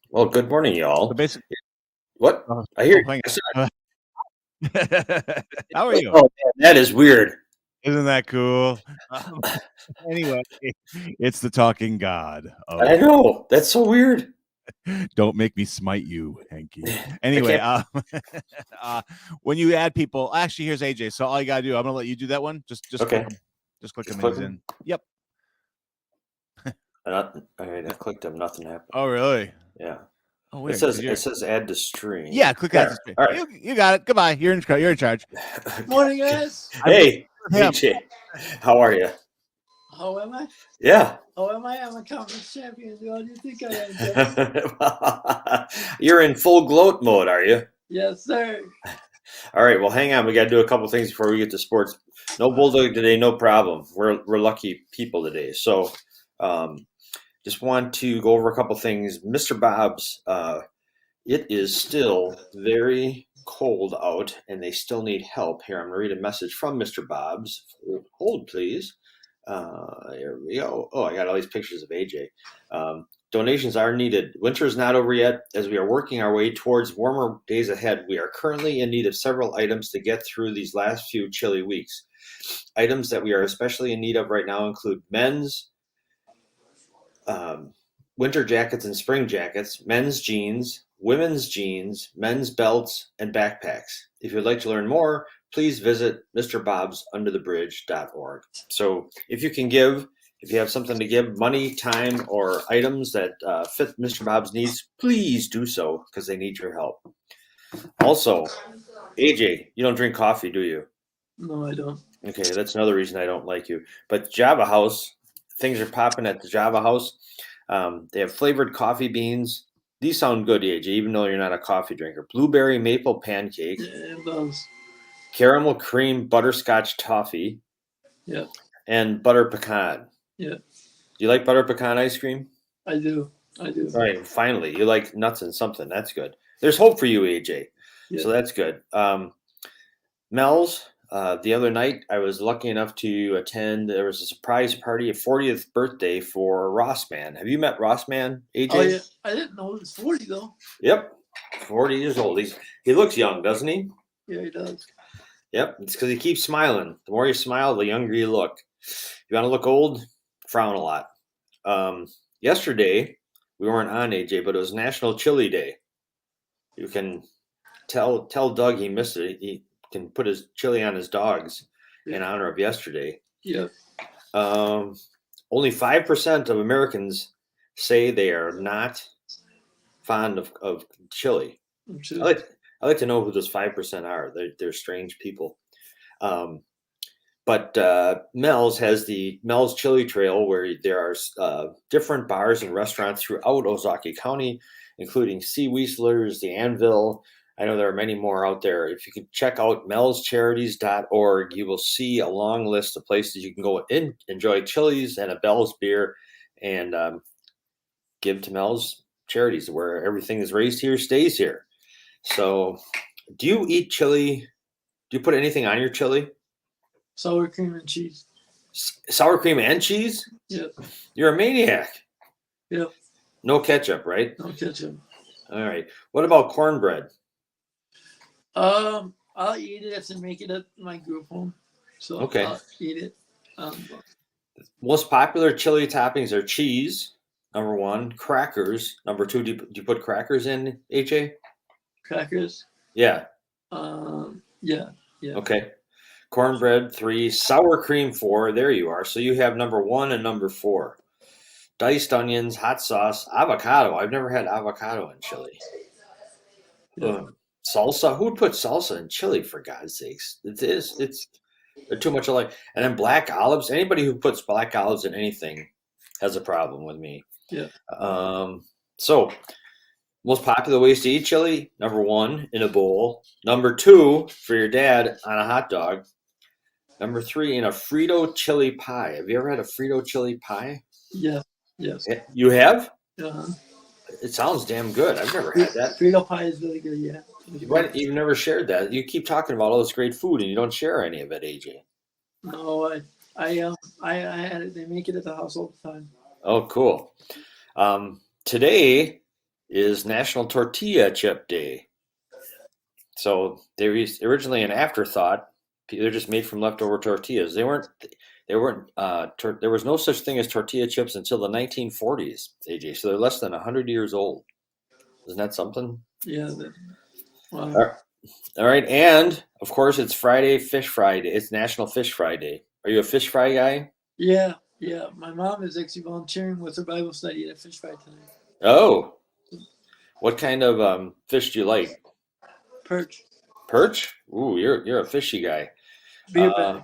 Well, good morning, So y'all. basically, What? I hear. hang I said, on. How are you? oh, man, that is weird. Isn't that cool? Um, anyway, it's the talking god I of know. That's so weird. "Don't make me smite you, Henke." I Anyway, can't. uh, when you add people, actually, here's AJ. So all you gotta do, I'm gonna let you do that one. Just click Okay. him. Just click Just him, and click he's them. in. Yep. All right. I clicked them. Nothing happened. Oh, really? Yeah. Oh, It weird. says Because it you're says add to stream. yeah. Click that. There. All right. You got it. Goodbye. You're in charge. Morning, guys. I'm Hey, with him. AJ. How are you? How am I? Yeah. How am I? I'm a conference champion. What do you think I am? You're in full gloat mode, are you? Yes, sir. All right. Well, hang on. We got to do a couple things before we get to sports. No bulldog today. No problem. We're lucky people today. So, just want to go over a couple things. Mr. Bob's. It is still very cold out, and they still need help. Here, I'm going to read a message from Mr. Bob's. Hold, please. Here we go. Oh, I got all these pictures of AJ. Donations are needed. Winter is not over yet. As we are working our way towards warmer days ahead, we are currently in need of several items to get through these last few chilly weeks. Items that we are especially in need of right now include men's winter jackets and spring jackets, men's jeans, women's jeans, men's belts, and backpacks. If you'd like to learn more, please visit mrbobsunderthebridge.org. So if you can give, if you have something to give, money, time, or items that fit Mr. Bob's needs, please do so because they need your help. Also, AJ, you don't drink coffee, do you? No, I don't. Okay, that's another reason I don't like you. But Java House, things are popping at the Java House. They have flavored coffee beans. These sound good, AJ, even though you're not a coffee drinker. Blueberry maple pancake, Yeah, it does. caramel cream butterscotch toffee, Yeah, and butter pecan. yeah, Do you like butter pecan ice cream? I do. I do. All right, finally, you like nuts and something. That's good. There's hope for you, AJ. Yeah. So that's good. Mel's, the other night, I was lucky enough to attend. There was a surprise party, a 40th birthday for Rossman. Have you met Rossman, AJ? Oh, yeah. I didn't know it was 40, though. Yep, 40 years old. He looks young, doesn't he? Yeah, he does. Yep, it's because he keeps smiling. The more you smile, the younger you look. If you want to look old, frown a lot. Yesterday, we weren't on AJ, but it was National Chili Day. You can tell Doug he missed it. He can put his chili on his dogs in honor of yesterday. Yeah. Only 5% of Americans say they are not fond of chili. I like to know who those 5% are. They're strange people. But Mel's has the Mel's Chili Trail, where there are different bars and restaurants throughout Ozaukee County, including Sea Wheatlers, the Anvil. I know there are many more out there. If you can check out melscharities.org, you will see a long list of places you can go and enjoy chilies and a Bell's beer and give to Mel's Charities, where everything is raised here stays here. So, do you eat chili? Do you put anything on your chili? Sour cream and cheese. Sour cream and cheese? Yep. You're a maniac. Yep. No ketchup, right? No ketchup. All right. What about cornbread? I'll eat it if they make it at my group home. So Okay. I'll eat it. Most popular chili toppings are cheese, number one, crackers, number two. Do you put crackers in, AJ? Crackers. Yeah. Yeah. Okay. Cornbread, 3. Sour cream, 4. There you are. So you have number 1 and number 4. Diced onions, hot sauce, avocado. I've never had avocado in chili. Yeah. Salsa. Who would put salsa in chili, for God's sakes? It's they're too much alike. And then black olives. Anybody who puts black olives in anything has a problem with me. Yeah. So most popular ways to eat chili: number 1, in a bowl. Number 2, for your dad, on a hot dog. Number 3, in a Frito chili pie. Have you ever had a Frito chili pie? Yeah. Yes. You have? Uh-huh. It sounds damn good. I've never had that. Frito pie is really good, yeah. You've never shared that. You keep talking about all this great food and you don't share any of it, AJ. No, I had it. They make it at the house all the time. Oh, cool. today is National Tortilla Chip Day. So they were originally an afterthought. They're just made from leftover tortillas. They weren't. There was no such thing as tortilla chips until the 1940s, AJ. So they're less than 100 years old. Isn't that something? Yeah. Wow. All right, and of course it's Friday, Fish Friday. It's National Fish Fry Day. Are you a fish fry guy? Yeah. My mom is actually volunteering with her Bible study at a fish fry tonight. Oh, what kind of fish do you like? Perch. Perch? Ooh, you're a fishy guy. Beer battered.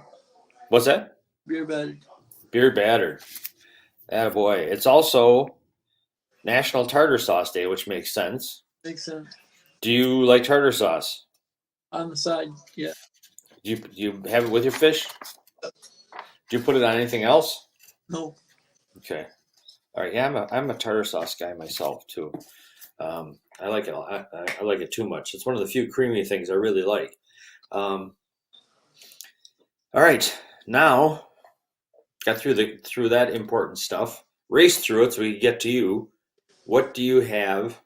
What's that? Beer battered. Beer battered. Attaboy. It's also National Tartar Sauce Day, which makes sense. Makes sense. Do you like tartar sauce? On the side, yeah. Do you have it with your fish? Do you put it on anything else? No. Okay. All right. Yeah, I'm a tartar sauce guy myself too. I like it. I like it too much. It's one of the few creamy things I really like. All right. Now got through that important stuff. Raced through it so we can get to you. What do you have?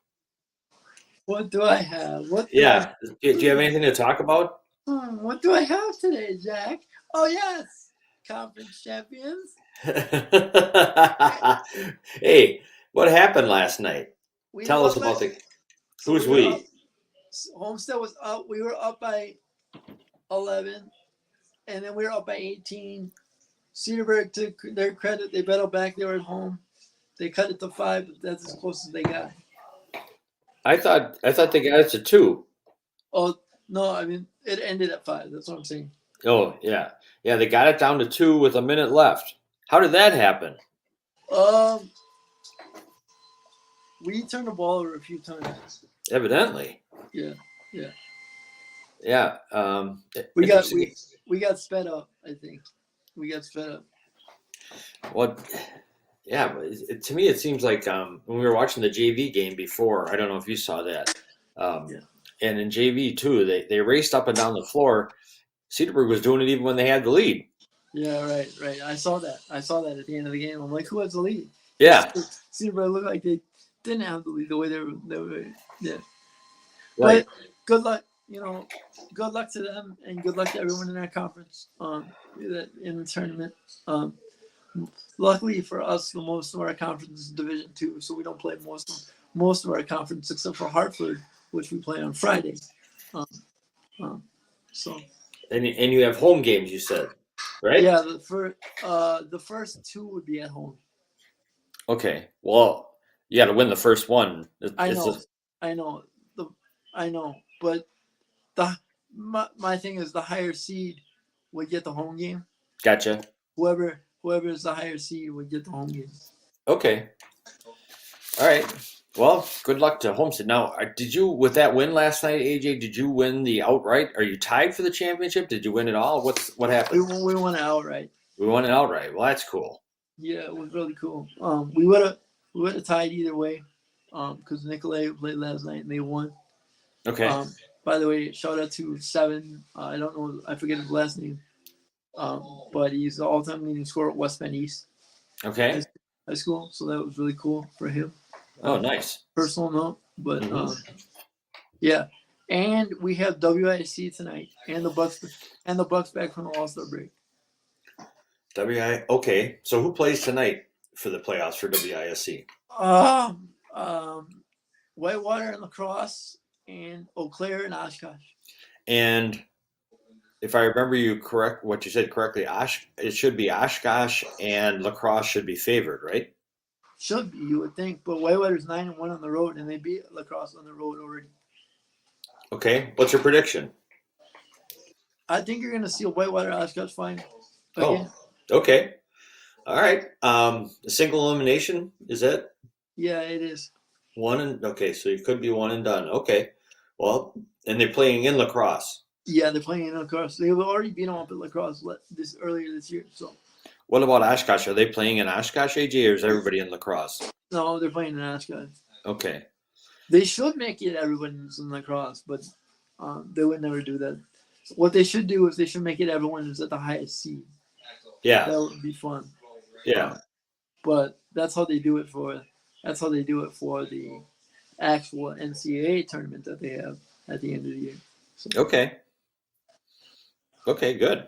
What do I have? Do you have anything to talk about? What do I have today, Jack? Oh yes, conference champions. Hey, what happened last night? We Tell were us up about by- who's we? we? Were up- Homestead was up. We were up by 11, and then we were up by 18. Cedarburg, to their credit, they battled back. They were at home. They cut it to 5, but that's as close as they got. I thought they got it to 2. Oh no, I mean it ended at 5. That's what I'm saying. Oh yeah. They got it down to 2 with a minute left. How did that happen? We turned the ball over a few times. Evidently. Yeah. Yeah. We got sped up. I think we got sped up. What? Yeah, but to me it seems like when we were watching the JV game before. I don't know if you saw that. And in JV too, they raced up and down the floor. Cedarburg was doing it even when they had the lead. Yeah, right. I saw that at the end of the game. I'm like, who has the lead? Yeah. Cedarburg looked like they didn't have the lead the way they were. Yeah. Right. But good luck. Good luck to them, and good luck to everyone in that conference. In the tournament. Luckily for us, most of our conference is Division II, so we don't play most of our conference except for Hartford, which we play on Friday. So. And you have home games, you said, right? Yeah, the first 2 would be at home. Okay. Well, you got to win the first one. I know, but my thing is the higher seed would get the home game. Gotcha. Whoever is the higher seed would get the home game. Okay. All right. Well, good luck to Homestead. Now, did you, with that win last night, AJ, did you win the outright? Are you tied for the championship? Did you win it all? What happened? We won it outright. We won it outright. Well, that's cool. Yeah, it was really cool. We would have tied either way, because Nicolay played last night and they won. Okay. By the way, shout out to 7. I don't know, I forget his last name. But he's the all-time leading scorer at West Bend East. Okay. High school, so that was really cool for him. Oh, nice. Personal note, but yeah. And we have WIC tonight, and the Bucks back from the All-Star break. Okay. So who plays tonight for the playoffs for WISC? Whitewater and Lacrosse, and Eau Claire and Oshkosh. And if I remember what you said correctly, it should be Oshkosh and Lacrosse should be favored, right? Should be, you would think, but Whitewater's 9-1 on the road, and they beat Lacrosse on the road already. Okay, what's your prediction? I think you're going to see a Whitewater Oshkosh final. Again. Oh, okay. All right. A single elimination, is that? Yeah, it is. Okay, so you could be one and done. Okay. Well, and they're playing in Lacrosse. Yeah, they're playing in Lacrosse. They've already beat them up at Lacrosse earlier this year. So. What about Oshkosh? Are they playing in Oshkosh, AJ, or is everybody in Lacrosse? No, they're playing in Oshkosh. Okay. They should make it everyone's in Lacrosse, but they would never do that. What they should do is they should make it everyone who's at the highest seed. Yeah. That would be fun. Yeah. But that's how they do it for That's how they do it for the actual NCAA tournament that they have at the end of the year. So, Okay. Okay, good.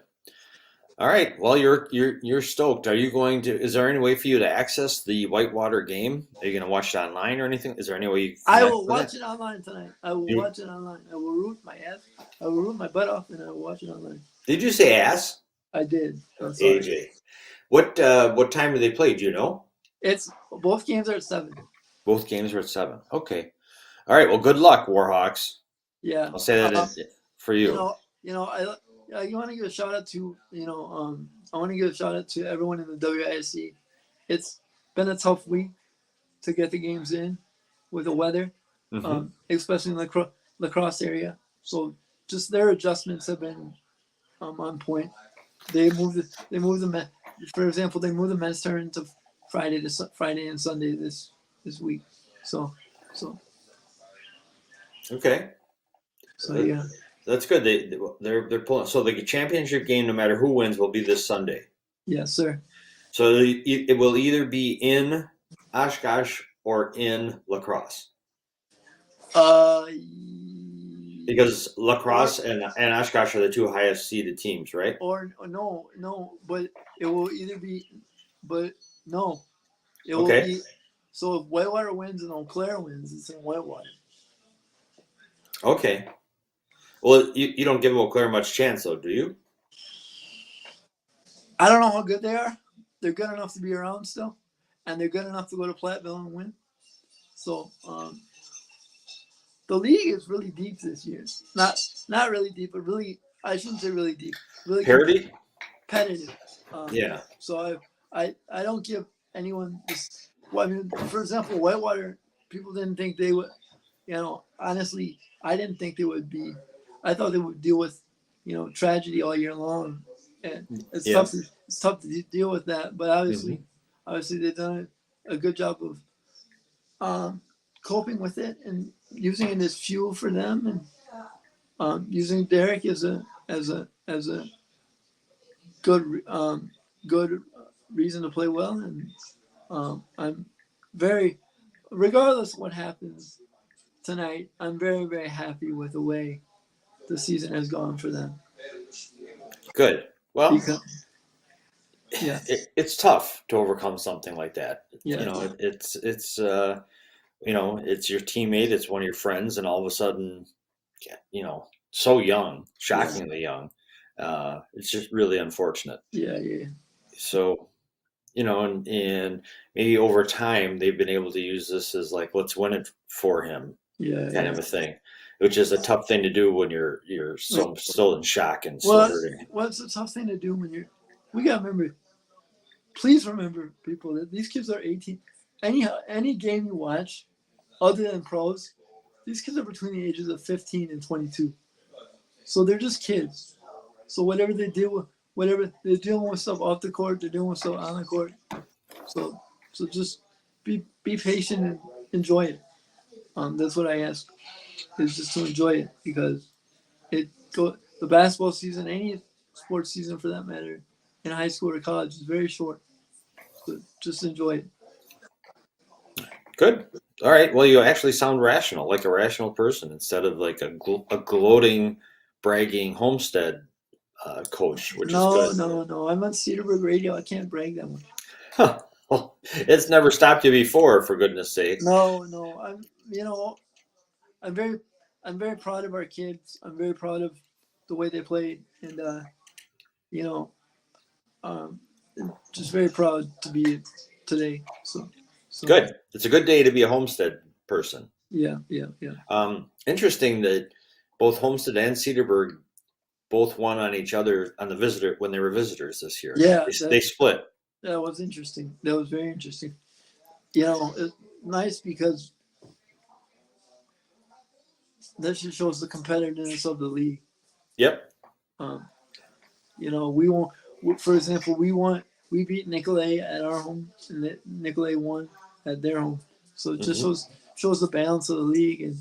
All right. Well, you're stoked. Are you going to? Is there any way for you to access the Whitewater game? Are you going to watch it online or anything? Is there any way you I connect will with watch it online tonight. I will You- watch it online. I will root my ass. I will root my butt off, and I will watch it online. Did you say ass, I did. I'm sorry. AJ? What time do they play? Do you know? It's both games are at 7. Both games are at 7. Okay. All right. Well, good luck, Warhawks. Yeah. I'll say that for you. You want to give a shout out to I want to give a shout out to everyone in the WISC. It's been a tough week to get the games in with the weather, Mhm. especially in the lacrosse area. So just their adjustments have been on point. They moved the for example, they moved the men's tournament to Friday and Sunday this week. So Okay. yeah. That's good. They're pulling. So the championship game, no matter who wins, will be this Sunday. Yes, sir. So it will either be in Oshkosh or in Lacrosse. Because Lacrosse and Oshkosh are the 2 highest seeded teams, right? Or no, but it will either be, but no, it will Okay. be. So if Whitewater wins and Eau Claire wins, it's in Whitewater. Okay. Well, you don't give Eau Claire much chance, though, do you? I don't know how good they are. They're good enough to be around still, and they're good enough to go to Platteville and win. So the league is really deep this year. Not really deep, but really, I shouldn't say really deep. Really Parity? competitive. Yeah. So I don't give anyone this. Well, I mean, for example, Whitewater, people didn't think they would. Honestly, I didn't think they would be. I thought they would deal with, tragedy all year long, and it's Yeah. tough to deal with that. But obviously they've done a good job of coping with it and using it as fuel for them, and using Derek as a good reason to play well. And I'm very, regardless of what happens tonight, I'm very, very happy with the way the season has gone for them. Good. Well, Because, yeah, it's tough to overcome something like that. yeah, It's it's your teammate, it's one of your friends, and all of a sudden, so young, shockingly young. It's just really unfortunate. yeah. So, and maybe over time they've been able to use this as like, let's win it for him, kind of a thing, which is a tough thing to do when you're still in shock and still hurting. Well, it's a tough thing to do when we gotta remember. Please remember, people, that these kids are 18. Any game you watch, other than pros, these kids are between the ages of 15 and 22. So they're just kids. So whatever they deal with, whatever they're dealing with stuff off the court, they're dealing with stuff on the court. So just be patient and enjoy it. That's what I ask, is just to enjoy it, because the basketball season, any sports season for that matter, in high school or college, is very short. So just enjoy it. Good. All right. Well, you actually sound rational, like a rational person, instead of like a gloating, bragging Homestead coach, which is good. No. I'm on Cedarburg Radio. I can't brag that much. Huh. Well, it's never stopped you before, for goodness sake. No. I'm very proud of our kids. I'm very proud of the way they played, and just very proud to be today. So Good. It's a good day to be a Homestead person. Yeah. Interesting that both Homestead and Cedarburg both won on each other on the visitor when they were visitors this year. Yeah, they split. That was interesting. That was very interesting. It's nice because that just shows the competitiveness of the league. Yep. We won. For example, we beat Nicolay at our home, and Nicolay won at their home. So it just shows the balance of the league. And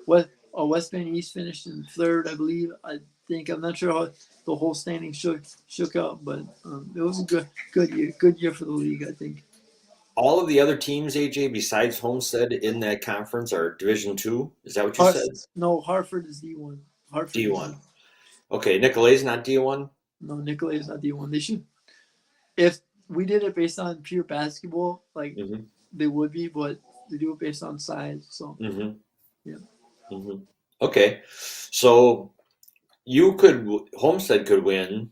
West Bend East finished in 3rd, I believe. I'm not sure how the whole standing shook out, but it was a good year for the league, I think. all of the other teams, AJ, besides Homestead in that conference are Division Two. Is that what you Har- said? no, Hartford is D1. Hartford is D1. Okay, Nicolet's not D1. No, Nicolay is not D1. They should. If we did it based on pure basketball, like Mm-hmm. they would be, but they do it based on size. So Mm-hmm. yeah. Mm-hmm. Okay, so Homestead could win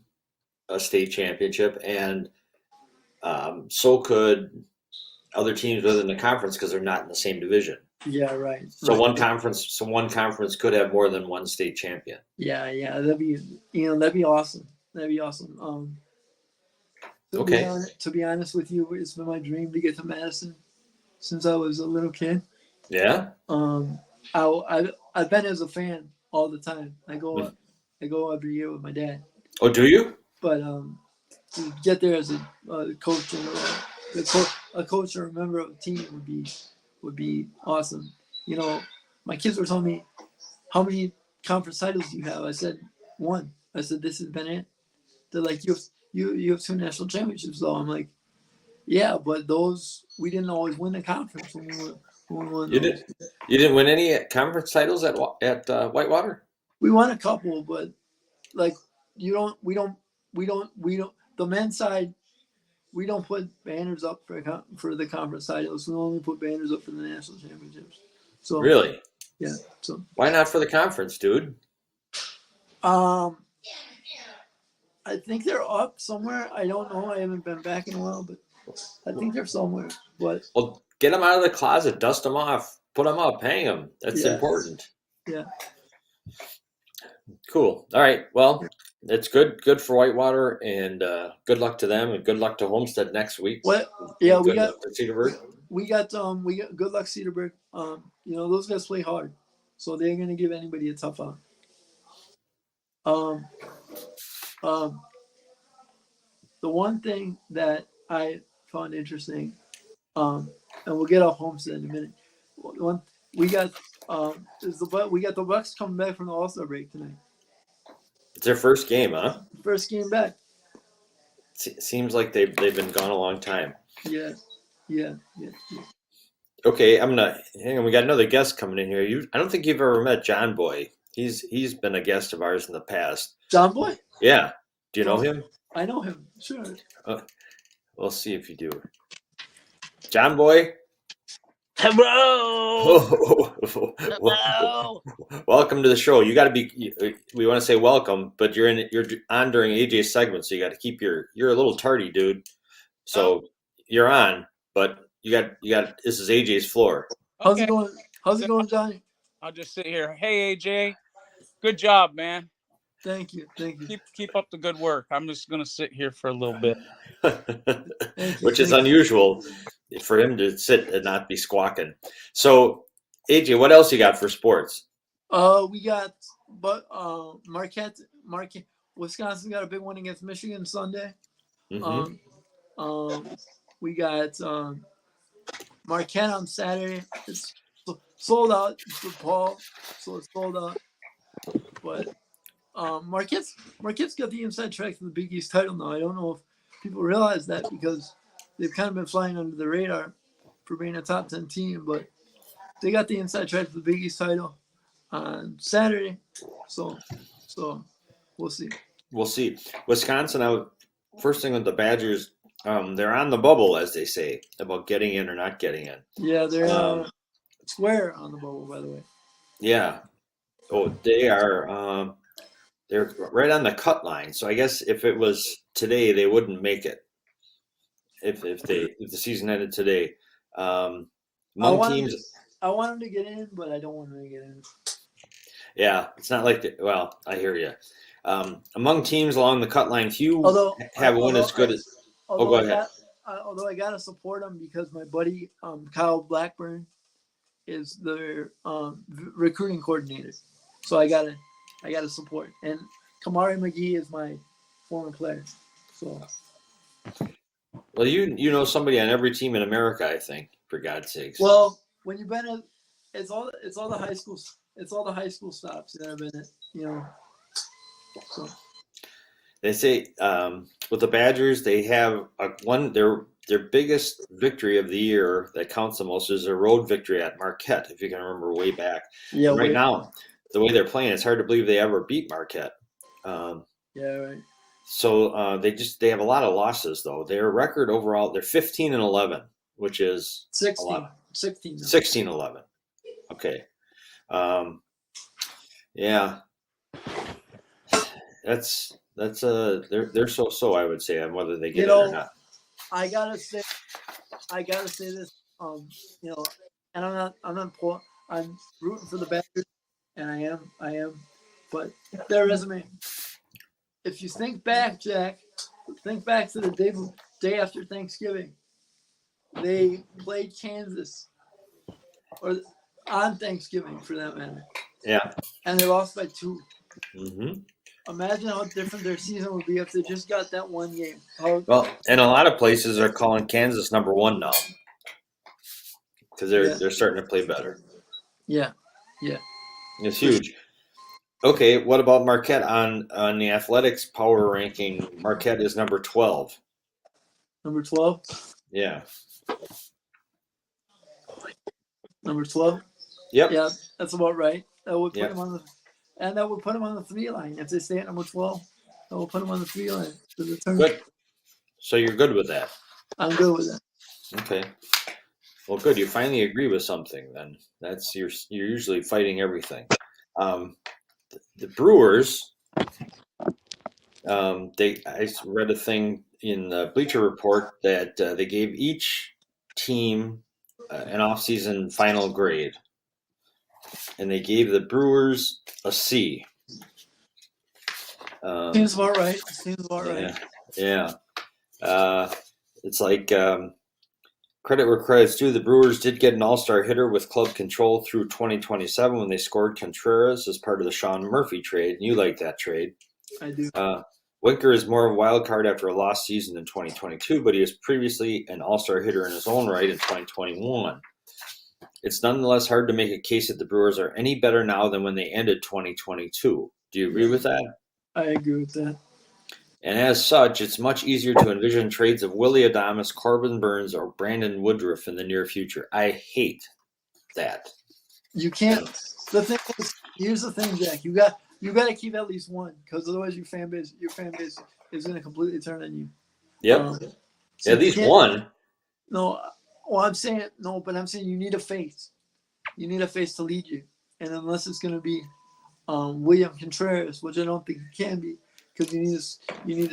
a state championship, and so could other teams within the conference because they're not in the same division. Yeah, right. So right. one conference could have more than one state champion. Yeah, that'd be awesome. That'd be awesome. Okay. To be honest with you, it's been my dream to get to Madison since I was a little kid. Yeah. I've been as a fan all the time. I Mm. go every year with my dad. Oh, do you? But to get there as a coach and a coach or a member of a team would be awesome. You know, my kids were telling me, how many conference titles do you have? I said 1. I said, this has been it. They're like, you have 2 national championships though. I'm like, yeah, but those we didn't always win the conference when we won You those. You didn't win any conference titles at Whitewater? We won a couple, but like we don't the men's side, we don't put banners up for the conference titles. We only put banners up for the national championships. So Really? yeah. So Why not for the conference, dude? I think they're up somewhere. I don't know. I haven't been back in a while, but I think they're somewhere. But Well, get them out of the closet, dust them off, put them up, hang them. That's Yeah. important. Yeah. Cool. All right. Well, it's good for Whitewater, and good luck to them, and good luck to Homestead next week. What? Yeah, And we good got luck to Cedarburg. we got good luck Cedarburg. Those guys play hard, so they're gonna give anybody a tough time. The one thing that I found interesting, and we'll get off Homestead in a minute. One we got we got the Bucks coming back from the All-Star break tonight. It's their first game, huh? First game back. Seems like they've been gone a long time. Yeah. Okay, hang on. We got another guest coming in here. I don't think you've ever met John Boy. He's been a guest of ours in the past. John Boy? Yeah. Do you know him? I know him. Sure. We'll see if you do. John Boy. Hello. Hello. Welcome to the show. You got to be. We want to say welcome, but you're on during AJ's segment, so you got to keep you're a little tardy, dude. So you're on, but you got. This is AJ's floor. How's it going? How's it going, Johnny? I'll just sit here. Hey, AJ. Good job, man. Thank you. Keep up the good work. I'm just gonna sit here for a little bit. Which is unusual for him to sit and not be squawking. So, AJ, what else you got for sports? We got Marquette, Wisconsin got a big one against Michigan Sunday. Mm-hmm. We got Marquette on Saturday. It's sold out for Paul, so it's sold out. But Marquette's got the inside track to the Big East title now. I don't know if people realize that because they've kind of been flying under the radar for being a top 10 team, but they got the inside track to the Big East title on Saturday. So we'll see. We'll see. Wisconsin, first thing with the Badgers, they're on the bubble, as they say, about getting in or not getting in. Yeah, they're square on the bubble, by the way. Yeah. Oh, they are. They're right on the cut line. So I guess if it was today, they wouldn't make it. If the season ended today, I want them to get in, but I don't want them to get in. Yeah, it's not like well, I hear you. Among teams along the cut line, few have one as good as. Go ahead. Although I gotta support them because my buddy Kyle Blackburn is their recruiting coordinator, so I gotta support. And Kamari McGee is my former player, so. Well, you know somebody on every team in America, I think, for God's sakes. Well, when you've been it's all the high schools. It's all the high school stops that have been So they say with the Badgers, they have they're their biggest victory of the year that counts the most is a road victory at Marquette, if you can remember way back. Yeah. Right now, the way they're playing, it's hard to believe they ever beat Marquette. Yeah. Right. So they have a lot of losses though. Their record overall, they're 15-11, which is 16. a lot. 16. 16-11. Okay. Yeah. That's they're so I would say on whether they get it or not. I gotta say this. You know, and I'm rooting for the Badgers, and I am, but their resume. If you think back, Jack, think back to the day after Thanksgiving. They played Kansas, or on Thanksgiving for that matter. Yeah. And they lost by 2. Mm-hmm. Imagine how different their season would be if they just got that one game. Well, and a lot of places are calling Kansas number 1 now because they're starting to play better. Yeah. It's huge. Okay, what about Marquette on the athletics power ranking? Marquette is number 12. Number 12. Yeah. Number 12. Yep. Yeah, that's about right. That would put Yep. them on that would put them on the 3 line if they stay at number 12. That will put them on the 3 line for the tournament. Good. So you're good with that. I'm good with that. Okay. Well, good. You finally agree with something. Then that's you're usually fighting everything. The Brewers. I read a thing in the Bleacher Report that they gave each team an off-season final grade, and they gave the Brewers a C. Seems about right. Right. Yeah. It's like credit where credit's due. The Brewers did get an all-star hitter with club control through 2027 when they scored Contreras as part of the Sean Murphy trade. You like that trade. I do. Winker is more of a wild card after a lost season in 2022, but he was previously an all-star hitter in his own right in 2021. It's nonetheless hard to make a case that the Brewers are any better now than when they ended 2022. Do you agree with that? I agree with that. And as such, it's much easier to envision trades of Willie Adames, Corbin Burns, or Brandon Woodruff in the near future. I hate that. You can't. The thing is, here's the thing, Jack. You got to keep at least one, because otherwise your fan base is going to completely turn on you. Yep. So at least one. No, well, I'm saying no, but I'm saying you need a face. You need a face to lead you, and unless it's going to be William Contreras, which I don't think it can be, because you need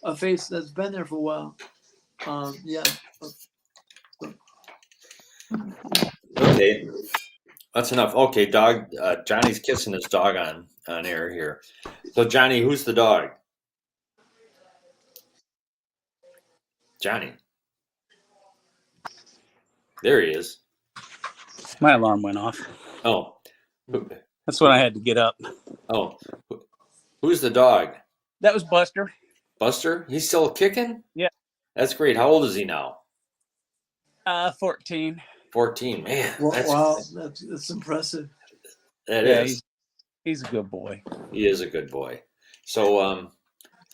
a face that's been there for a while. Yeah. Okay. That's enough. Okay, dog. Johnny's kissing his dog on air here. So, Johnny, who's the dog? Johnny. There he is. My alarm went off. Oh. That's when I had to get up. Oh. Who's the dog? That was Buster. Buster? He's still kicking? Yeah. That's great. How old is he now? 14. 14. Man. Wow, that's impressive. That is. He's a good boy. He is a good boy. So,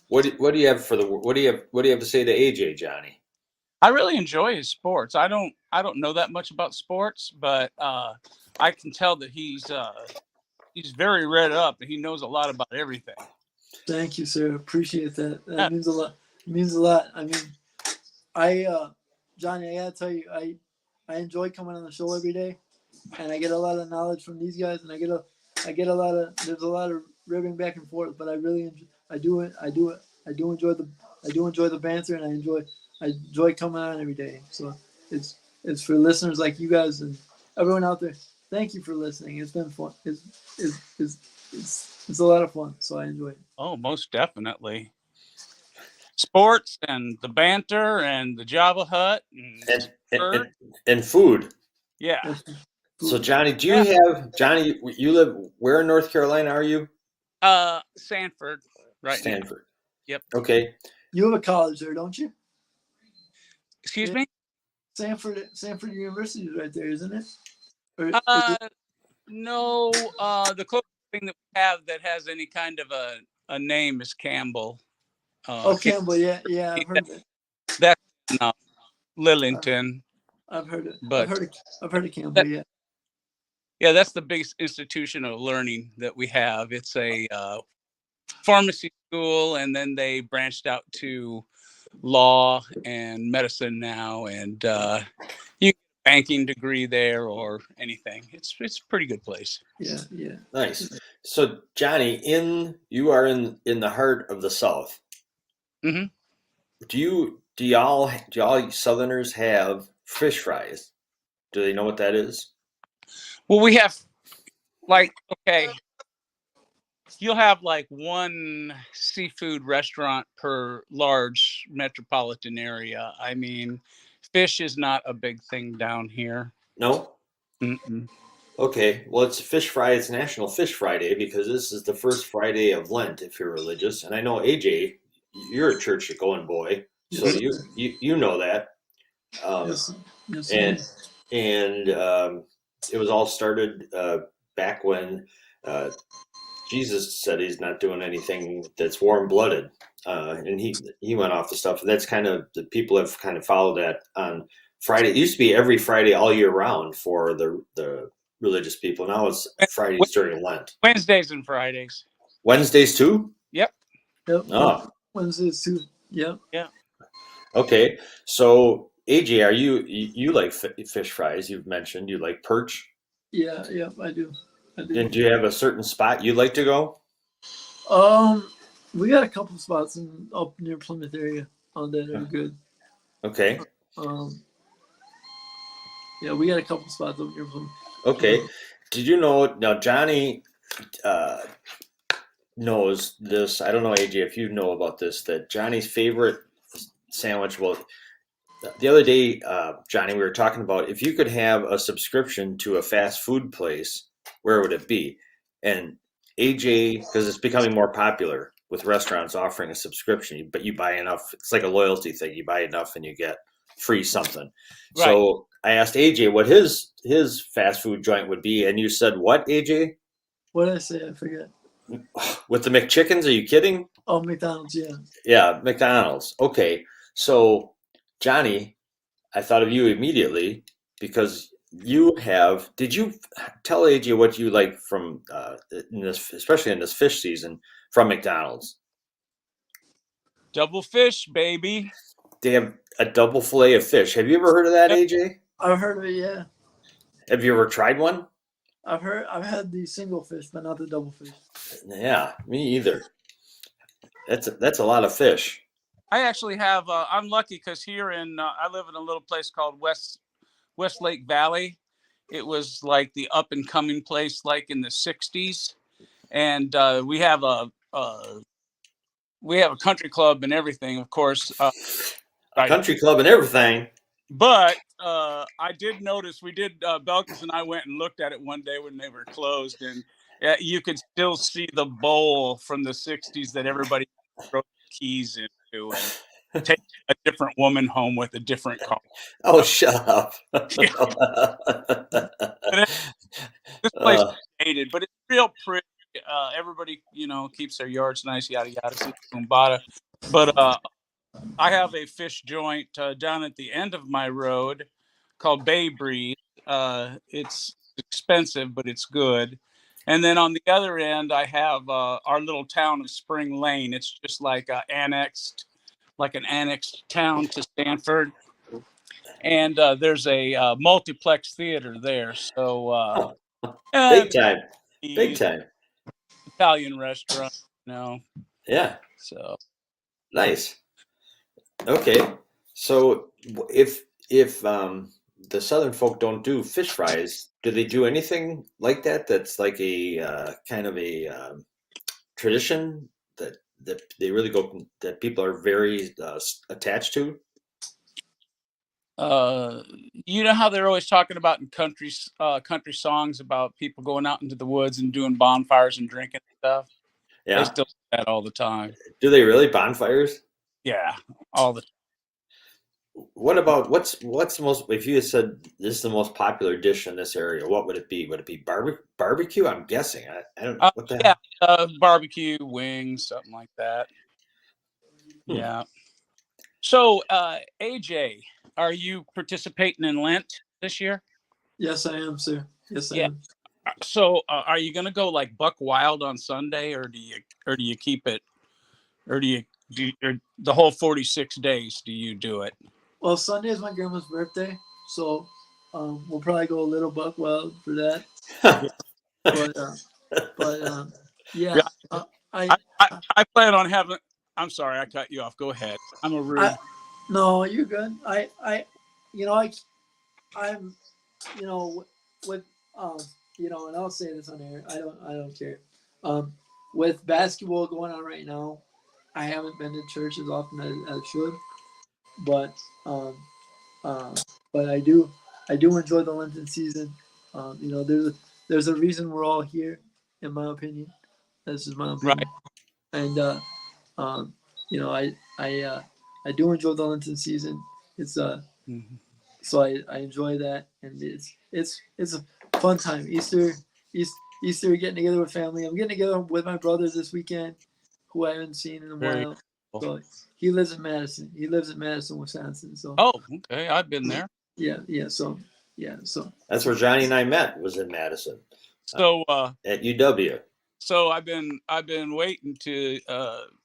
what do you have what do you have to say to AJ, Johnny? I really enjoy his sports. I don't know that much about sports, but I can tell that he's very read up and he knows a lot about everything. Thank you, sir. Appreciate that. That means a lot. It means a lot. I mean, Johnny, I gotta tell you, I enjoy coming on the show every day, and I get a lot of knowledge from these guys, and I get a lot of there's a lot of ribbing back and forth, but I really I do enjoy the banter, and I enjoy coming on every day. So it's for listeners like you guys and everyone out there. Thank you for listening. It's been fun. It's a lot of fun, so I enjoy it. Oh, most definitely. Sports and the banter and the Java Hut and food. Yeah. So, Johnny, you live where in North Carolina are you? Sanford, right? Stanford. Now. Yep. Okay. You have a college there, don't you? Excuse me? Sanford University is right there, isn't it? No. The closest thing that we have that has any kind of a name is Campbell. Campbell, yeah, I've heard that. That's no. Lillington. I've heard it. But I've heard of Campbell. Yeah. Yeah, that's the biggest institution of learning that we have. It's a pharmacy school, and then they branched out to law and medicine now, and you get a banking degree there or anything. It's a pretty good place. Yeah. Yeah. Nice. So Johnny, you are in the heart of the South. Mhm. Do y'all Southerners have fish fries? Do they know what that is? Well, we have okay, you'll have like one seafood restaurant per large metropolitan area. I mean, fish is not a big thing down here. No? Mm-mm. Okay. Well, it's Fish Fry. It's National Fish Friday because this is the first Friday of Lent if you're religious. And I know AJ, you're a church going boy, so Yes, you know that. yes. Yes. And it was all started back when Jesus said he's not doing anything that's warm blooded, and he went off the stuff. And that's kind of the people have kind of followed that on Friday. It used to be every Friday all year round for the religious people. Now it's Fridays during Lent. Wednesdays and Fridays. Wednesdays too. Yep. Yep. Oh, Wednesdays too. Yep. Yeah. okay. So AJ, are you like fish fries? You've mentioned you like perch. Yeah. Yeah. I do. And do you have a certain spot you'd like to go? We got a couple spots up near Plymouth area that are good. Okay. Yeah, we got a couple spots up near Plymouth. Okay. Did you know now Johnny knows this? I don't know, AJ, if you know about this, that Johnny's favorite sandwich. Well, the other day, Johnny, we were talking about if you could have a subscription to a fast food place, where would it be? And AJ, because it's becoming more popular with restaurants offering a subscription, but you buy enough. It's like a loyalty thing. You buy enough and you get free something. Right. So I asked AJ what his fast food joint would be, and you said what, AJ? What did I say? I forget. With the McChickens? Are you kidding? Oh, McDonald's. Yeah. Yeah, McDonald's. Okay, so Johnny, I thought of you immediately because you have. Did you tell AJ what you like from in this, especially in this fish season, from McDonald's? Double fish, baby. They have a double fillet of fish. Have you ever heard of that, Yep. AJ? I've heard of it. Yeah. Have you ever tried one? I've had the single fish, but not the double fish. Yeah, me either. That's a lot of fish. I actually have. I'm lucky because here I live in a little place called West Lake Valley. It was like the up and coming place, like in the '60s, and we have a country club and everything, of course. A country club and everything. But I did notice Belkis and I went and looked at it one day when they were closed, and you could still see the bowl from the '60s that everybody wrote keys into and take a different woman home with a different car. Oh, shut up. This place is dated, but it's real pretty. Everybody, keeps their yards nice, yada yada, kumbada. But I have a fish joint down at the end of my road called Bay Breeze. It's expensive, but it's good. And then on the other end, I have our little town of Spring Lane. It's just like an annexed town to Stanford. And there's a multiplex theater there. So big time. Big time. Italian restaurant, Yeah. So nice. Okay. So if the Southern folk don't do fish fries, do they do anything like that? That's like a kind of a tradition that they really that people are very attached to. You know how they're always talking about in country songs about people going out into the woods and doing bonfires and drinking stuff. Yeah, they still do that all the time. Do they really bonfires? Yeah, all the time. What about what's the most? If you had said this is the most popular dish in this area, what would it be? Would it be barbecue? I'm guessing. I don't know. What the hell? Barbecue, wings, something like that. Yeah. So, AJ, are you participating in Lent this year? Yes, I am, sir. Yes, I Yeah. am. So are you going to go like buck wild on Sunday, or do you keep it, or or the whole 46 days? Do you do it? Well, Sunday is my grandma's birthday, so we'll probably go a little buck wild for that. But yeah, Yeah, I, I plan on having. I'm sorry, I cut you off. Go ahead. I'm a rude. no, you're good. You know, I'm, you know, with you know, and I'll say this on air. I don't care. With basketball going on right now, I haven't been to church as often as I should, but um, uh, but I do enjoy the Lenten season. You know, there's a reason we're all here, in my opinion. This is my opinion, Right. and um, you know, I do enjoy the Lenten season. It's Mhm. so I enjoy that, and it's a fun time. Easter, getting together with family. I'm getting together with my brother this weekend, who I haven't seen in a Very while. cool. So he lives in Madison. He lives in Madison, Wisconsin. So Oh, okay. I've been there. so That's where Johnny and I met, was in Madison So at UW. so I've been waiting to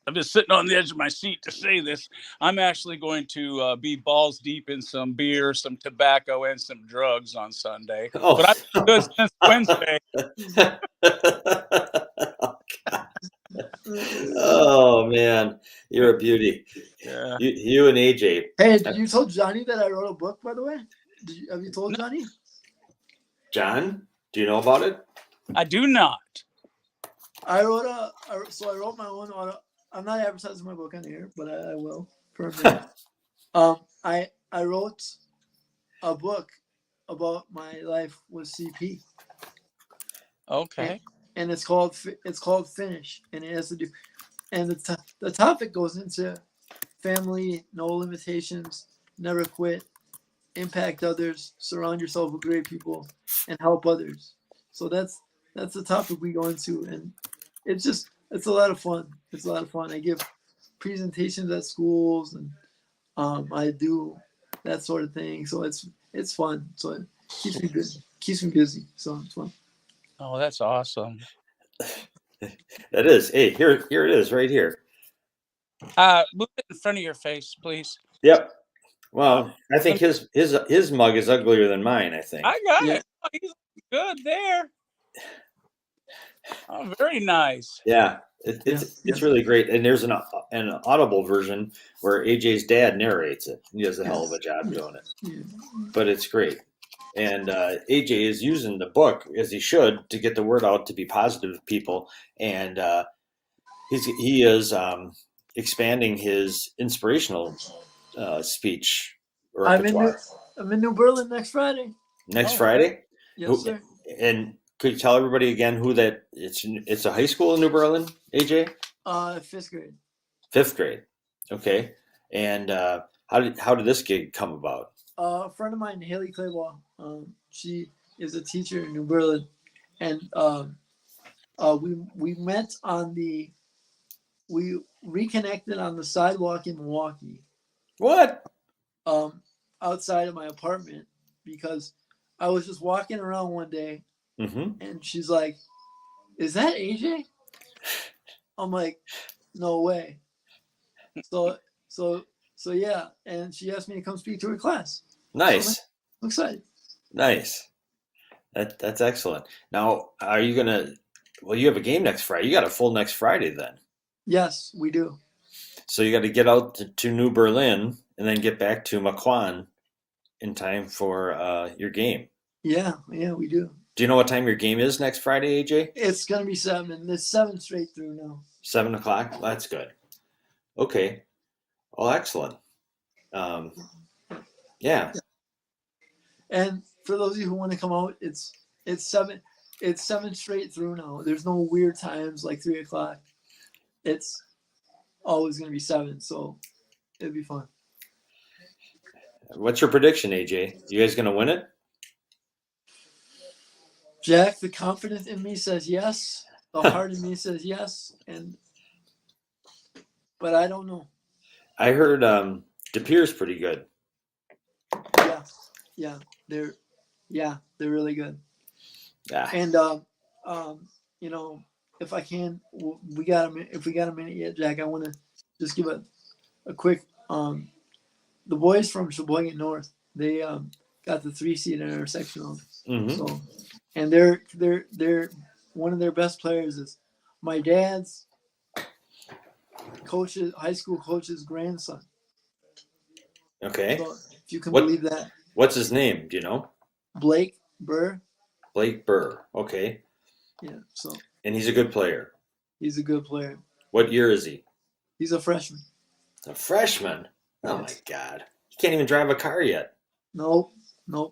I've been sitting on the edge of my seat to say this. I'm actually going to be balls deep in some beer, some tobacco, and some drugs on Sunday. Oh. But I've been good since Wednesday. Oh man, you're a beauty. Yeah. You and AJ. Hey, did you told Johnny that I wrote a book, by the way? Have you told No. Johnny? John, do you know about it? I do not. I wrote my own auto. I'm not advertising my book on here, but I will for a minute. I wrote a book about my life with CP, Okay. and it's called Finish, and it has to do, and the topic goes into family, no limitations, never quit, impact others, surround yourself with great people, and help others. So that's the topic we go into, and it's a lot of fun. It's a lot of fun. I give presentations at schools, and I do that sort of thing. So it's fun. So it keeps me busy. So it's fun. Oh, that's awesome. That is. Hey, here it is, right here. Move it in front of your face, please. Yep. Well, I think his mug is uglier than mine, I think. I got Yeah. it. Oh, he's good there. Oh, very nice. Yeah. It's really great. And there's an audible version where AJ's dad narrates it. He does a hell of a job doing it. Yeah. But it's great. And AJ is using the book, as he should, to get the word out to be positive to people. And he is expanding his inspirational speech repertoire. I'm in New Berlin next Friday. Next Oh, Friday. Yes, sir. And could you tell everybody again who that? It's a high school in New Berlin, AJ. 5th grade. 5th grade. Okay. And how did this gig come about? A friend of mine, Haley Claybaugh, she is a teacher in New Berlin, and we met we reconnected on the sidewalk in Milwaukee, What? outside of my apartment, because I was just walking around one day, Mm-hmm. and she's like, "Is that AJ?" I'm like, "No way." So yeah, and she asked me to come speak to her class. Nice. I'm excited. Nice. That's excellent. Now, are you gonna? Well, you have a game next Friday. You got a full next Friday then. Yes, we do. So you got to get out to New Berlin and then get back to Makwan in time for your game. Yeah, we do. Do you know what time your game is next Friday, AJ? It's gonna be 7. It's 7 straight through now. 7:00. That's good. Okay. Well, excellent. Yeah. And for those of you who want to come out, it's 7. It's 7 straight through now. There's no weird times like 3:00. It's always gonna be 7. So it'll be fun. What's your prediction, AJ? You guys gonna win it? Jack, the confidence in me says yes. The heart in me says yes, but I don't know. I heard De Peer's pretty good. yeah, they're they're really good. Yeah. And you know, if I can, we got a minute. If we got a minute yet, Jack, I want to just give a quick the boys from Sheboygan North. They got the 3 seed in our sectional. Mm-hmm. So, and they're one of their best players is my dad's coach's high school coach's grandson. Okay. So if you can What- believe that, What's his name? Do you know? Blake Burr. Blake Burr. Okay. Yeah, so And he's a good player. he's a good player. What year is he? He's a freshman. A freshman. Oh Yes. my God. He can't even drive a car yet. Nope.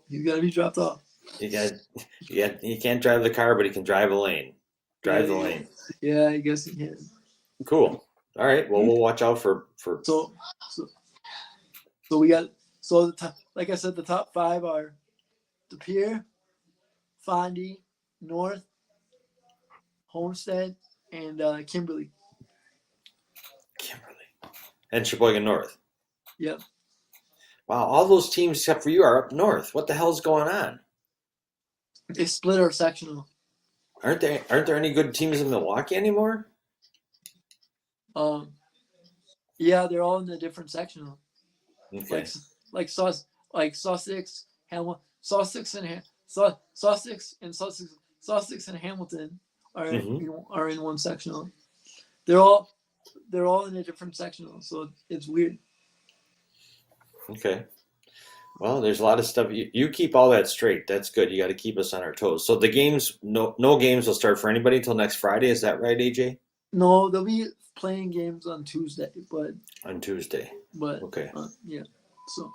He's got to be dropped off. He can't drive the car, but he can drive a lane. Drive the Yeah. lane. Yeah, I guess he can. Cool. All right. Well, we'll watch out for. So we got the top, like I said, the top 5 are De Pere, Fondy, North, Homestead, and Kimberly. Kimberly and Sheboygan North. Yep. Wow, all those teams except for you are up north. What the hell's going on? They split our sectional. Aren't there any good teams in Milwaukee anymore? Yeah, they're all in a different sectional. Okay. Like Sussex, Sussex and Hamilton are are in one sectional. They're all in a different sectional, so it's weird. Okay. Well, there's a lot of stuff. You keep all that straight. That's good. You got to keep us on our toes. So the games, no games will start for anybody until next Friday. Is that right, AJ? No, they'll be playing games on Tuesday, but On Tuesday. Okay. yeah. So.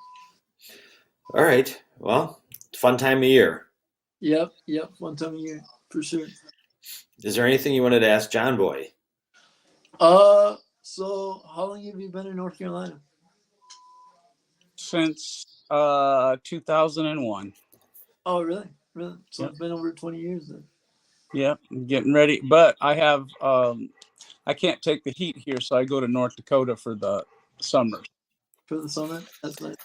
All right. Well, fun time of year. Yep. One time a year for sure. Is there anything you wanted to ask John Boy? So how long have you been in North Carolina? Since 2001. Oh, really? So Yep. it's been over 20 years then. Yep, I'm getting ready. But I have I can't take the heat here, so I go to North Dakota for the summer. For the summer? That's nice.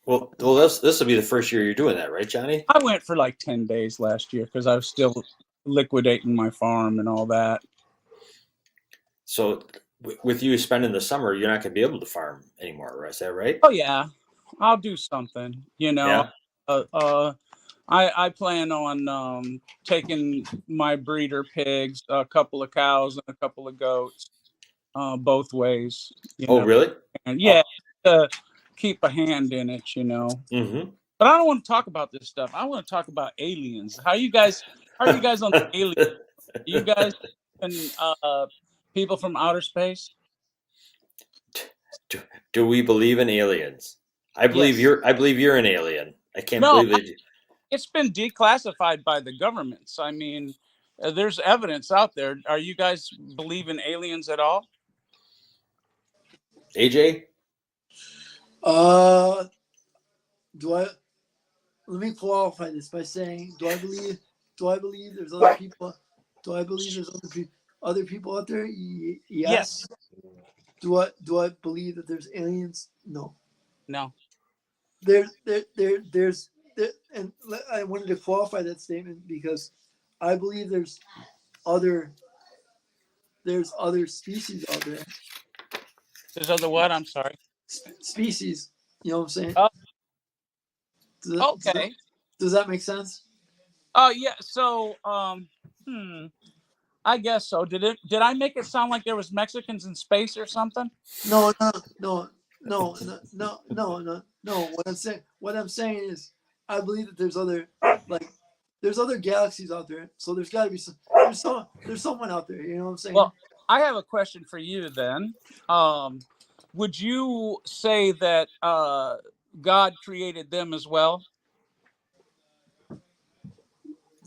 Well, this will be the first year you're doing that, right, Johnny? I went for like 10 days last year because I was still liquidating my farm and all that. So, with you spending the summer, you're not going to be able to farm anymore. Is that right? Oh yeah, I'll do something. You know, I plan on taking my breeder pigs, a couple of cows, and a couple of goats, both ways. You know? Really? And yeah, keep a hand in it. You know. Mm-hmm. But I don't want to talk about this stuff. I want to talk about aliens. How are you guys on the aliens? You guys and people from outer space? Do we believe in aliens? I believe you're an alien. I can't believe it. It's been declassified by the governments. I mean, there's evidence out there. Are you guys believe in aliens at all? AJ? Let me qualify this by saying, do I believe there's other people? Do I believe there's other people out there? Yes. Do I believe that there's aliens? No. And I wanted to qualify that statement because I believe there's other species out there. There's other what? I'm sorry. Species. You know what I'm saying? Okay. Does that make sense? Oh yeah. So I guess so. Did I make it sound like there was Mexicans in space or something? No. What I'm saying is, I believe that there's other galaxies out there. So there's got to be there's someone out there. You know what I'm saying? Well, I have a question for you then. Would you say that God created them as well?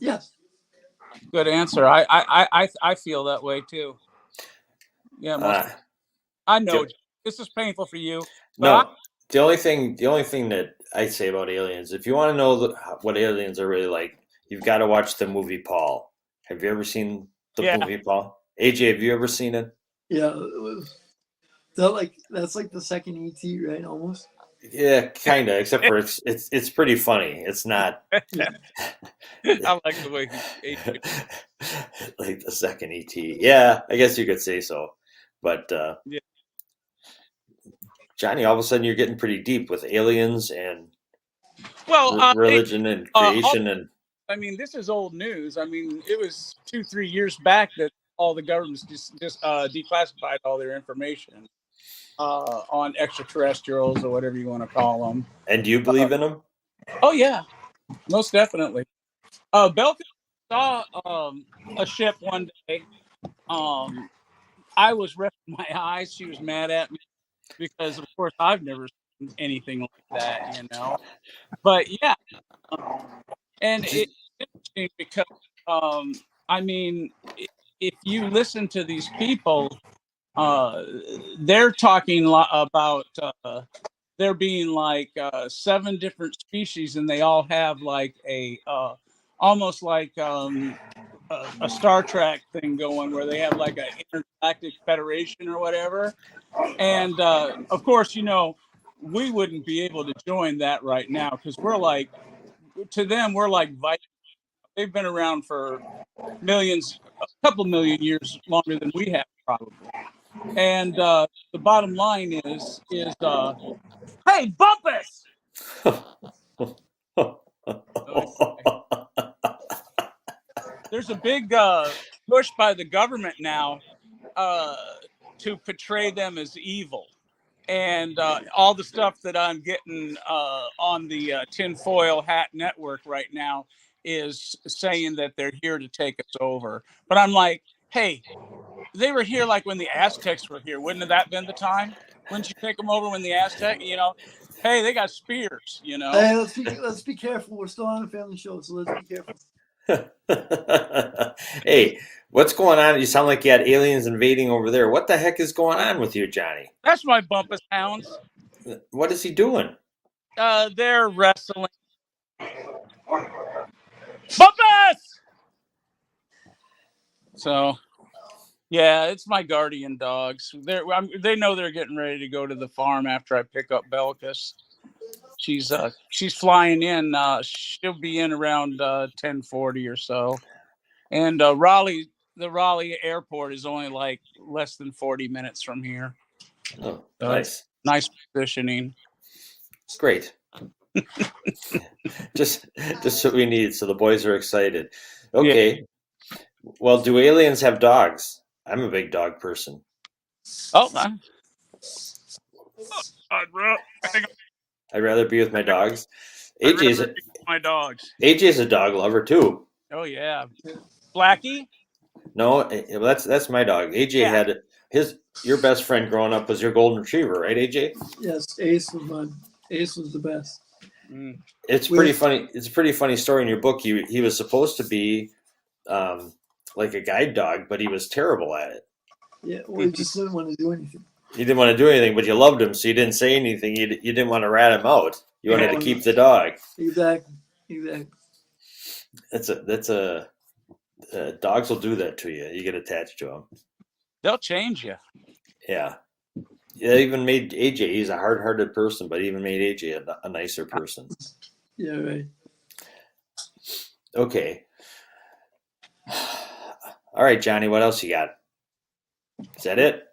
Yes. Good answer. I feel that way too. Yeah. I know this is painful for you. No. The only thing that I say about aliens, if you want to know what aliens are really like, you've got to watch the movie Paul. Have you ever seen the movie Paul? AJ, have you ever seen it? Yeah. That's like the second ET, right? Almost. Yeah, kind of. Except for it's pretty funny. It's not I like the way he. like the second ET. Yeah, I guess you could say so. But Yeah. Johnny, all of a sudden you're getting pretty deep with aliens and Well, religion and uh, creation and. I mean, this is old news. I mean, it was 2-3 years back that all the governments just declassified all their information on extraterrestrials or whatever you want to call them. And do you believe in them? Oh yeah, most definitely. Belka saw a ship one day. I was resting my eyes. She was mad at me because, of course, I've never seen anything like that, you know. But yeah, and it's interesting because, I mean, if you listen to these people, they're talking about there being like 7 different species, and they all have like a almost like a Star Trek thing going, where they have like an intergalactic federation or whatever. And of course, you know, we wouldn't be able to join that right now because we're like, to them, we're like Vikings. They've been around for millions, a couple million years longer than we have, probably. And the bottom line is, hey, Bumpus! There's a big push by the government now to portray them as evil. And all the stuff that I'm getting on the Tinfoil Hat Network right now is saying that they're here to take us over. But I'm like, hey, they were here like when the Aztecs were here. Wouldn't have that been the time? Wouldn't you take them over when the Aztec, you know? Hey, they got spears, you know? Hey, let's be careful. We're still on a family show, so let's be careful. Hey, what's going on? You sound like you had aliens invading over there. What the heck is going on with you, Johnny? That's my Bumpus hounds. What is he doing? They're wrestling. Bumpus! So, yeah, it's my guardian dogs. They know they're getting ready to go to the farm after I pick up Belkis. She's flying in. She'll be in around 10:40 or so. And the Raleigh airport is only like less than 40 minutes from here. Oh, So nice. Nice positioning. Great. just what we need, so the boys are excited. Okay. Yeah. Well, do aliens have dogs? I'm a big dog person. Oh, I'd rather be with my dogs. My dogs. AJ's a dog lover too. Oh yeah, Blackie. No, that's my dog. AJ had your best friend growing up was your golden retriever, right, AJ? Yes, Ace was mine. Ace was the best. It's pretty funny. It's a pretty funny story in your book. He was supposed to be like a guide dog, but he was terrible at it. Yeah, well, he just didn't want to do anything. You didn't want to do anything, but you loved him, so you didn't say anything. You didn't want to rat him out. You wanted to keep the dog. Exactly. That's a dogs will do that to you. You get attached to them. They'll change you. Yeah. They even made AJ. He's a hard-hearted person, but even made AJ a nicer person. Yeah, right. Okay. All right, Johnny. What else you got? Is that it?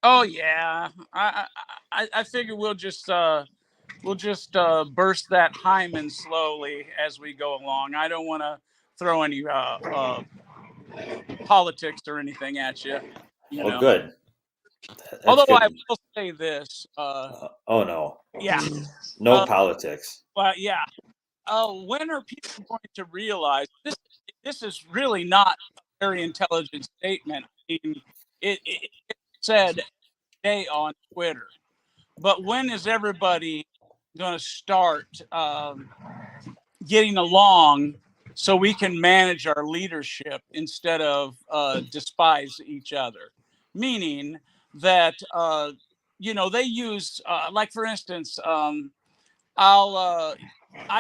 Oh yeah. I figure we'll just burst that hymen slowly as we go along. I don't want to throw any politics or anything at you. You know? Good. That's Although good. I will say this. Oh no. Yeah. No politics. Well, yeah. When are people going to realize this is really not a very intelligent statement? I mean, it said today on Twitter, but when is everybody going to start getting along so we can manage our leadership instead of despise each other? Meaning that they use like, for instance, I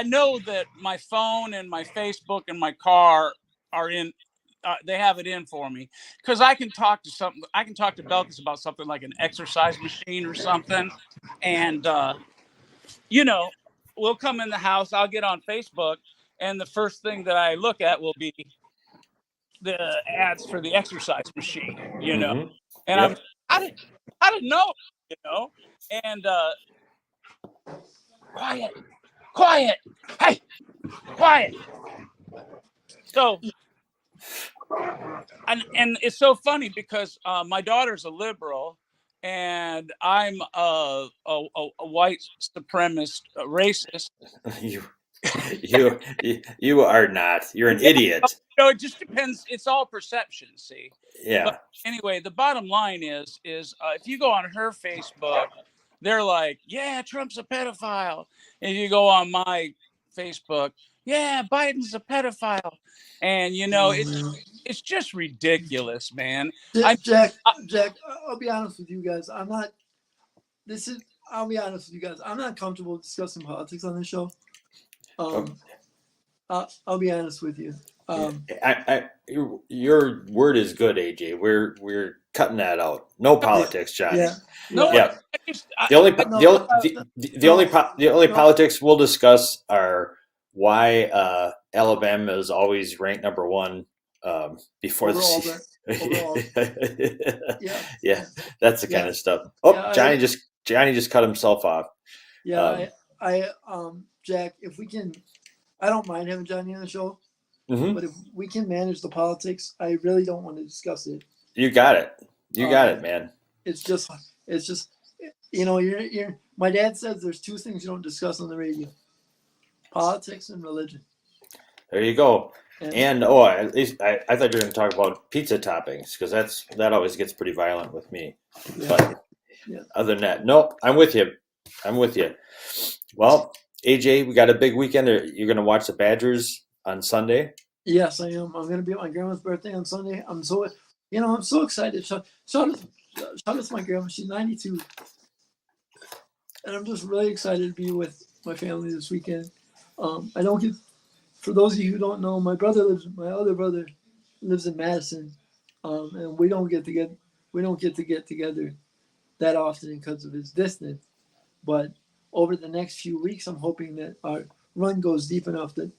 know that my phone and my Facebook and my car are in. They have it in for me because I can talk to Belkis about something like an exercise machine or something, and we'll come in the house. I'll get on Facebook, and the first thing that I look at will be the ads for the exercise machine. Mhm. And I'm Yep. I didn't know, and quiet, hey, quiet. So, and it's so funny because my daughter's a liberal, and I'm a white supremacist, racist. You, you are not. You're an idiot. It just depends. It's all perception, see. But Yeah. anyway, the bottom line is if you go on her Facebook, they're like, yeah, Trump's a pedophile. And you go on my Facebook, yeah, Biden's a pedophile. And Man. it's just ridiculous, man. Jack, I'll be honest with you guys. I'll be honest with you guys. I'm not comfortable discussing politics on this show. I'll be honest with you. Your word is good, AJ. We're cutting that out. No politics, Johnny. Yeah. No, Yeah. I The only no, no. politics we'll discuss are why Alabama is always ranked number one before the Overall, season. Yeah. Yeah, that's the kind Yeah. of stuff. Oh, Yeah, Johnny just cut himself off. Yeah, Jack, if we can, I don't mind having Johnny on the show, Mhm. but if we can manage the politics, I really don't want to discuss it. You got it. You got it, man. It's just, you're. My dad says there's two things you don't discuss on the radio: politics and religion. There you go. And And at least I thought you were going to talk about pizza toppings because that always gets pretty violent with me. yeah, But yeah. other than that, no, I'm with you. I'm with you. Well, AJ, we got a big weekend. You're going to watch the Badgers on Sunday. Yes, I am. I'm going to be at my grandma's birthday on Sunday. I'm so excited. Shout out to my grandma. She's 92, and I'm just really excited to be with my family this weekend. I don't get. For those of you who don't know, my other brother lives in Madison, and we don't get to get together that often because of his distance. But over the next few weeks, I'm hoping that our run goes deep enough that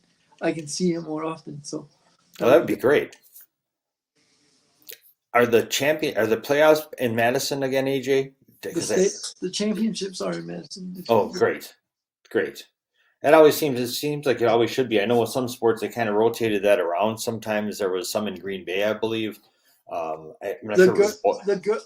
I can see him more often. So, that would be great. Are the playoffs in Madison again, AJ? the championships are in Madison. Oh, great. It seems like it always should be. I know with some sports they kind of rotated that around. Sometimes there was some in Green Bay, I believe. I'm not sure.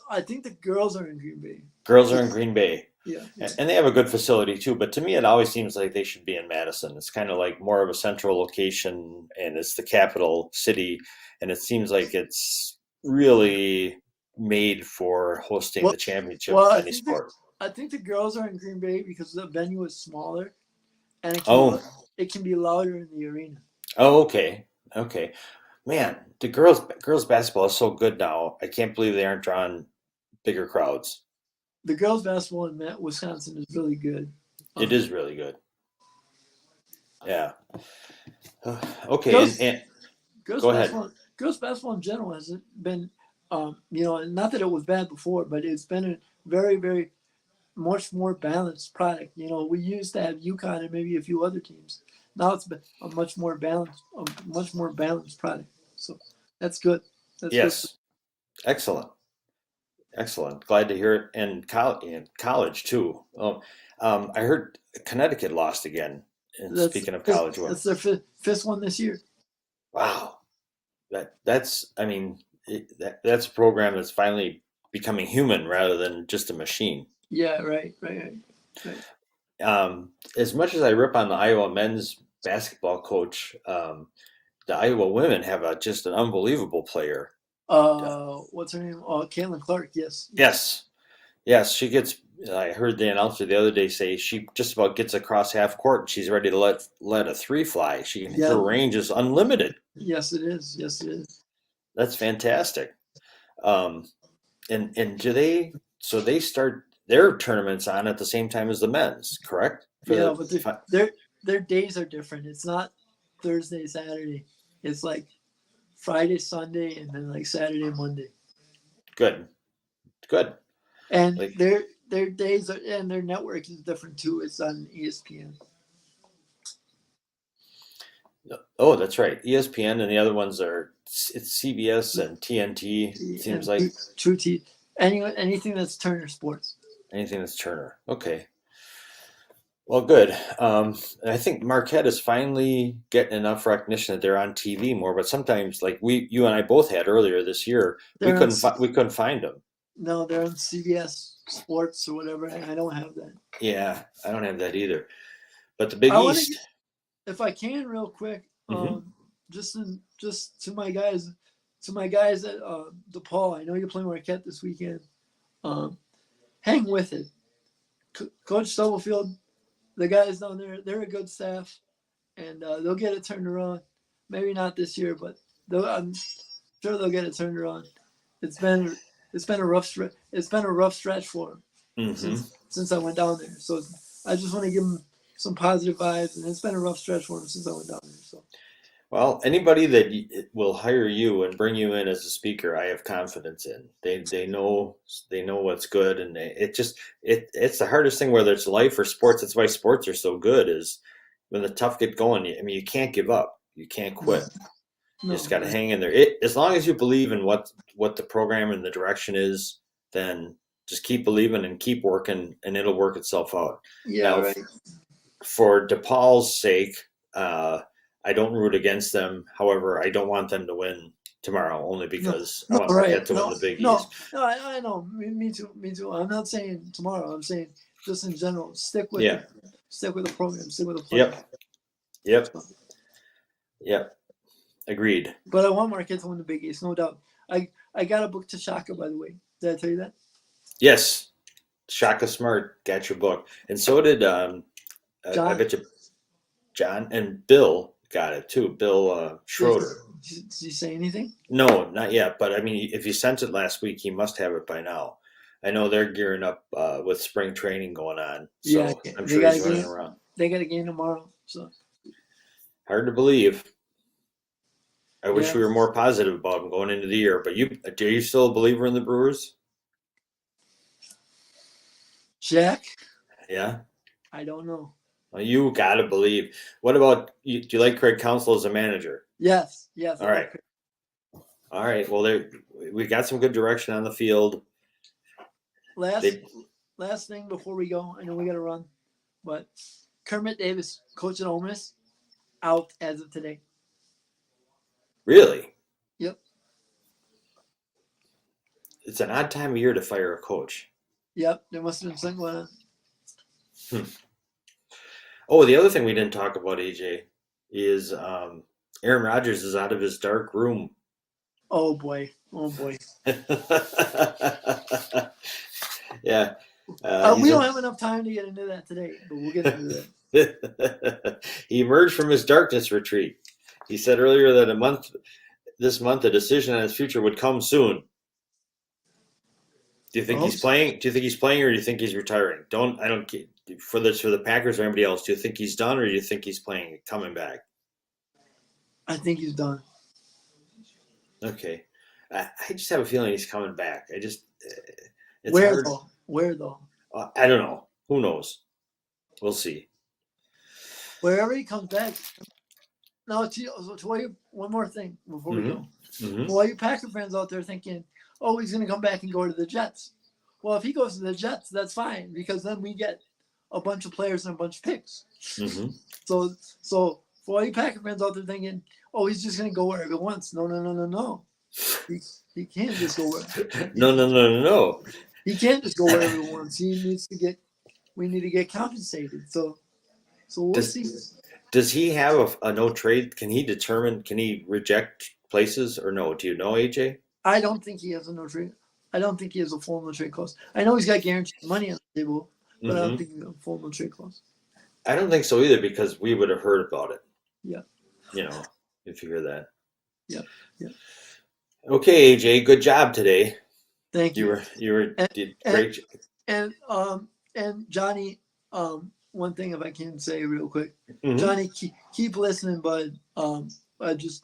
I think the girls are in Green Bay. Girls are in Green Bay. Yeah. And they have a good facility too. But to me, it always seems like they should be in Madison. It's kind of like more of a central location, and it's the capital city, and it seems like it's really made for hosting the championship of any sport. I think the girls are in Green Bay because the venue is smaller, and it can be louder in the arena. Oh, okay. Man, the girls basketball is so good now. I can't believe they aren't drawing bigger crowds. The girls basketball in Wisconsin is really good. It is really good. Yeah. Okay. Go ahead. Girls basketball in general hasn't been, not that it was bad before, but it's been a very, very much more balanced product. We used to have UConn and maybe a few other teams. Now it's been a much more balanced product. So that's good. Yes. Good. Excellent. Glad to hear it. And college too. I heard Connecticut lost again. And speaking of college, that's their fifth one this year. Wow. That's a program that's finally becoming human rather than just a machine. Yeah, right. As much as I rip on the Iowa men's basketball coach, the Iowa women have just an unbelievable player. What's her name? Caitlin Clark. Yes. She gets. I heard the announcer the other day say she just about gets across half court and she's ready to let a three fly. Her range is unlimited. Yes, it is. That's fantastic. And do they? So they start their tournaments on at the same time as the men's, correct? But their days are different. It's not Thursday, Saturday. It's like Friday, Sunday, and then like Saturday, Monday. Good. And their days are, and their network is different too. It's on ESPN. Oh, that's right. ESPN and the other ones are it's CBS and TNT. Seems And like True T. Anything that's Turner Sports. anything that's Turner. Okay. Well, good. I think Marquette is finally getting enough recognition that they're on TV more. But sometimes, like you and I both had earlier this year, we They're on couldn't find them. No, they're on CBS Sports or whatever. And I don't have that. Yeah, I don't have that either. But the Big I wanna East. If I can, real quick, Mhm. just to my guys at DePaul. I know you're playing Marquette this weekend. Hang with it, Coach Stubblefield. The guys down there, they're a good staff, and they'll get it turned around. Maybe not this year, but I'm sure they'll get it turned around. It's been a rough stretch. It's been a rough stretch for them since I went down there. So I just want to give them some positive vibes, and it's been a rough stretch for them since I went down there. So. Well, anybody that will hire you and bring you in as a speaker, I have confidence in. They know what's good, and it's the hardest thing, whether it's life or sports. That's why sports are so good. Is when the tough get going. I mean, you can't give up. You can't quit. You just got to hang in there. As long as you believe in what the program and the direction is, then just keep believing and keep working, and it'll work itself out. Yeah, now, right. For DePaul's sake, I don't root against them. However, I don't want them to win tomorrow, only because I want Marquette to win the Big East. No, I know. Me too. I'm not saying tomorrow. I'm saying just in general. Stick with the program. Stick with the plan. Yep. Agreed. But I want Marquette to win the Big East, no doubt. I got a book to Shaka, by the way. Did I tell you that? Yes. Shaka Smart got your book. And so did I bet you John and Bill got it too. Bill Schroeder. Did he say anything? No, not yet. But I mean, if he sent it last week, he must have it by now. I know they're gearing up with spring training going on. So I'm sure he's running around. They got a game tomorrow. So hard to believe. I wish we were more positive about them going into the year. But are you still a believer in the Brewers? Jack? Yeah. I don't know. Well, you got to believe. What about you? Do you like Craig Counsell as a manager? Yes. All right. Well, we got some good direction on the field. Last thing before we go, I know we got to run, but Kermit Davis, coach at Ole Miss, out as of today. Really? Yep. It's an odd time of year to fire a coach. Yep. There must have been something going on. Oh, the other thing we didn't talk about, AJ, is Aaron Rodgers is out of his dark room. Oh boy. Yeah. We don't have enough time to get into that today, but we'll get into that. He emerged from his darkness retreat. He said earlier that this month, a decision on his future would come soon. Do you think he's playing? Do you think he's playing, or do you think he's retiring? I don't for the Packers or anybody else. Do you think he's done, or do you think he's playing, coming back? I think he's done. Okay, I just have a feeling he's coming back. It's Where hard. though? Where though? I don't know. Who knows? We'll see. Wherever he comes back. Now, to tell you one more thing before we go. Mm-hmm. Well, you Packer fans out there thinking, oh, he's going to come back and go to the Jets. Well, if he goes to the Jets, that's fine, because then we get a bunch of players and a bunch of picks. Mm-hmm. So for all you Packer fans out there thinking, oh, he's just going to go wherever he wants. No. He can't just go wherever. No. He can't just go wherever he wants. We need to get compensated. So we'll see. Does he have a no trade? Can he reject places or no? Do you know, AJ? I don't think he has a no trade. I don't think he has a full no trade clause. I know he's got guaranteed money on the table, but I don't think he has a full no trade clause. I don't think so either, because we would have heard about it. Yeah. If you hear that. Yeah. Okay, AJ, good job today. Thank you. Did great. And Johnny, one thing if I can say real quick, Mm-hmm. Johnny, keep listening, bud. I just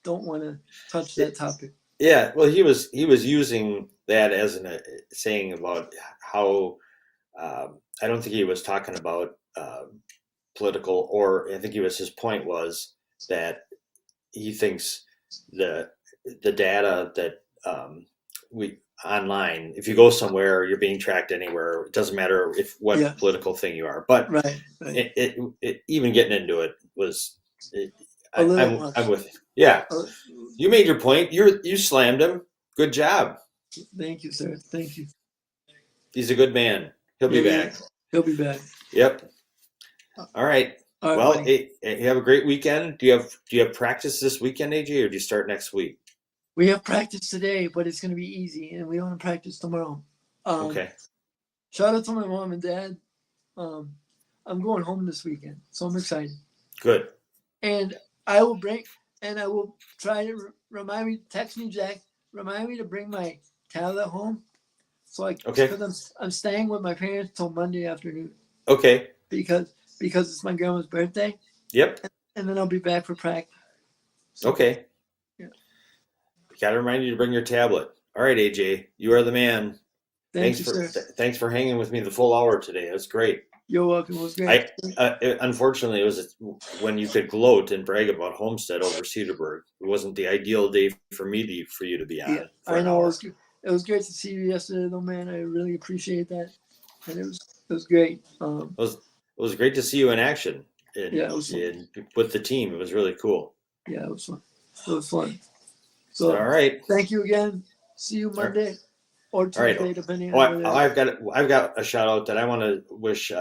don't want to touch that topic. Yeah, well, he was using that as a saying about how I don't think he was talking about political, or I think his point was that he thinks the data that we online, if you go somewhere, you're being tracked anywhere. It doesn't matter what Yeah. political thing you are. But Right. it even getting into it was. A little much. I'm with you. Yeah, Uh, you made your point. You slammed him. Good job. Thank you, sir. Thank you. He's a good man. He'll be Yeah, back. He'll be back. Yep. All right. All right, Well, buddy. you have a great weekend. Do you have practice this weekend, AJ, or do you start next week? We have practice today, but it's going to be easy, and we don't have practice tomorrow. Okay. Shout out to my mom and dad. I'm going home this weekend, so I'm excited. Good. And I will try to remind me, text me, Jack, remind me to bring my tablet home. So Okay. because I'm staying with my parents till Monday afternoon Okay. because it's my grandma's birthday, Yep. and then I'll be back for practice. So, Okay. Yeah. Got to remind you to bring your tablet. All right, AJ, you are the man. Thank you, sir. Thanks for hanging with me the full hour today. It was great. You're welcome. It was great. Unfortunately, it was when you could gloat and brag about Homestead over Cedarburg. It wasn't the ideal day for you to be on. Yeah, I know. It was great to see you yesterday, though, man. I really appreciate that, and it was great. It was great to see you in action. Yeah, it was fun. With the team. It was really cool. Yeah, it was fun. It was fun. So, all right. Thank you again. See you Monday or Tuesday, depending on. I've got a shout out that I want to wish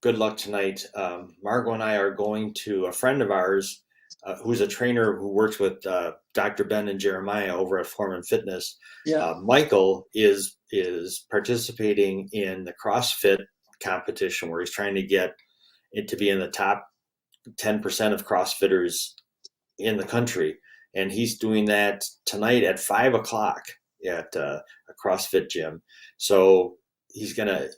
good luck tonight. Margot and I are going to a friend of ours who's a trainer who works with Dr. Ben and Jeremiah over at Form and Fitness. Yeah. Michael is participating in the CrossFit competition where he's trying to get it to be in the top 10% of CrossFitters in the country. And he's doing that tonight at 5:00 at a CrossFit gym. So he's going to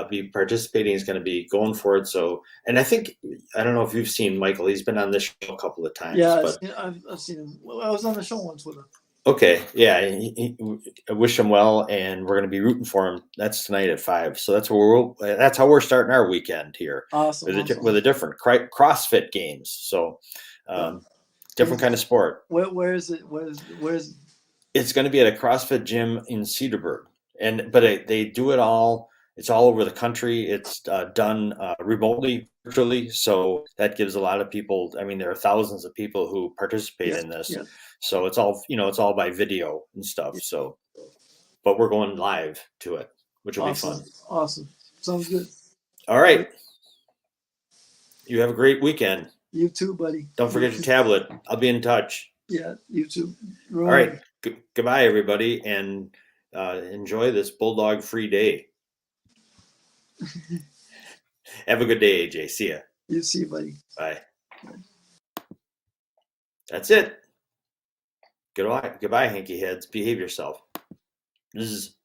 be participating. He's going to be going for it. So, and I don't know if you've seen Michael. He's been on this show a couple of times. Yeah, but I've seen him. Well, I was on the show once with him. Okay, yeah. I wish him well, and we're going to be rooting for him. That's tonight at 5. So that's how we're starting our weekend here. Awesome. With a different CrossFit games. So different kind of sport. Where is it? Where is it? It's going to be at a CrossFit gym in Cedarburg, but they do it all. It's all over the country. It's done remotely, virtually. So that gives a lot of people. I mean, there are thousands of people who participate in this. Yeah. So it's all by video and stuff. So, but we're going live to it, which will be fun. Awesome. Sounds good. All right. You have a great weekend. You too, buddy. Don't forget your tablet. I'll be in touch. Yeah, you too. All right. Goodbye, everybody, and enjoy this Bulldog-free day. Have a good day, AJ. See ya. You see, buddy. Bye. That's it. Goodbye, Henke heads. Behave yourself. This is